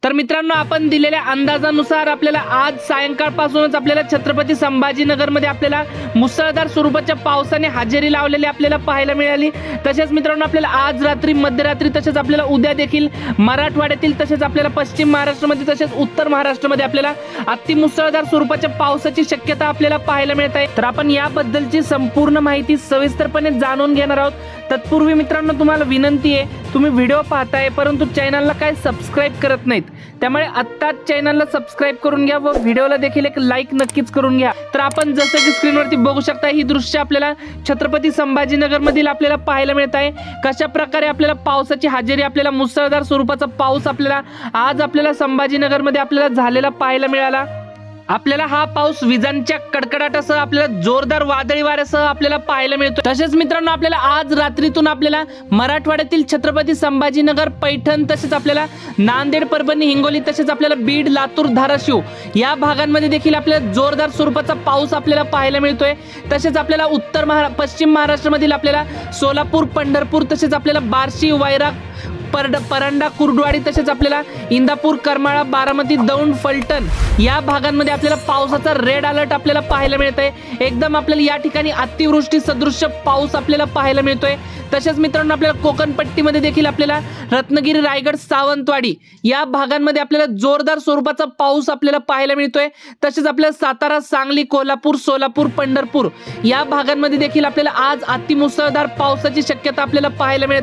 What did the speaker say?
तर मित्रांनो, आपण दिलेल्या अंदाजानुसार आपल्याला आज सायंकाळपासूनच आपल्याला छत्रपती संभाजीनगरमध्ये आपल्याला मुसळधार स्वरूपाच्या पावसाने हजेरी लावलेली आपल्याला पाहायला मिळाली। तसेच मित्रांनो, आपल्याला आज रात्री मध्यरात्री तसेच आपल्याला उद्या देखील मराठवाड्यातील तसेच आपल्याला पश्चिम महाराष्ट्रामध्ये तसेच उत्तर महाराष्ट्रामध्ये आपल्याला अतिमुसळधार स्वरूपाच्या पावसाची शक्यता आपल्याला पाहायला मिळत आहे। तर आपण याबद्दलची संपूर्ण माहिती सविस्तरपणे जाणून घेणार आहोत। तत्पूर्वी मित्रांनो, तुम्हाला विनंती आहे, तुम्ही व्हिडिओ पाहताय परंतु चॅनलला काय सबस्क्राइब करत नाहीत, त्यामुळे आत्ताच चॅनलला सबस्क्राइब करून घ्या व व्हिडिओला देखील एक लाईक नक्कीच करून घ्या। तर आपण जसं की स्क्रीनवरती बघू शकता, ही दृश्य आपल्याला छत्रपती संभाजीनगर मधील आपल्याला पाहायला मिळत आहे। कशा प्रकारे आपल्याला पावसाची हजेरी, आपल्याला मुसळधार स्वरूपाचा पाऊस आपल्याला आज आपल्याला संभाजीनगर मध्ये आपल्याला झालेला पाहायला मिळाला। आपल्याला हा पाऊस विजांच्या कडकडाटासह आपल्याला जोरदार वादळी वाऱ्यासह आपल्याला पाहायला मिळतो। तसेच मित्रांनो, आपल्याला आज रात्रीतून आपल्याला मराठवाड्यातील छत्रपती संभाजीनगर, पैठण तसेच आपल्याला नांदेड, परभणी, हिंगोली तसेच आपल्याला बीड, लातूर, धाराशिव या भागांमध्ये देखील आपल्याला जोरदार स्वरूपाचा पाऊस आपल्याला पाहायला मिळतोय। तसेच आपल्याला पश्चिम महाराष्ट्रामधील आपल्याला सोलापूर, पंढरपूर तसेच आपल्याला बार्शी, वैराग, परंडा, कुर्डवाडी तसेच आपल्याला इंदापूर, करमाळा, बारामती, दौंड, फलटण या भागांमध्ये आपल्याला पावसाचा रेड अलर्ट आपल्याला पाहायला मिळत आहे। एकदम आपल्याला या ठिकाणी अतिवृष्टी सदृश्य पाऊस आपल्याला पाहायला मिळतोय। तसेच मित्रांनो, आपल्याला कोकण पट्टीमध्ये देखील आपल्याला रत्नागिरी, रायगड, सावंतवाडी या भागांमध्ये आपल्याला जोरदार स्वरूपाचा पाऊस आपल्याला पाहायला मिळतोय। तसेच आपल्याला सातारा, सांगली, कोल्हापूर, सोलापूर, पंढरपूर या भागांमध्ये देखील आपल्याला आज अतिमुसळधार पावसाची शक्यता आपल्याला पाहायला मिळते।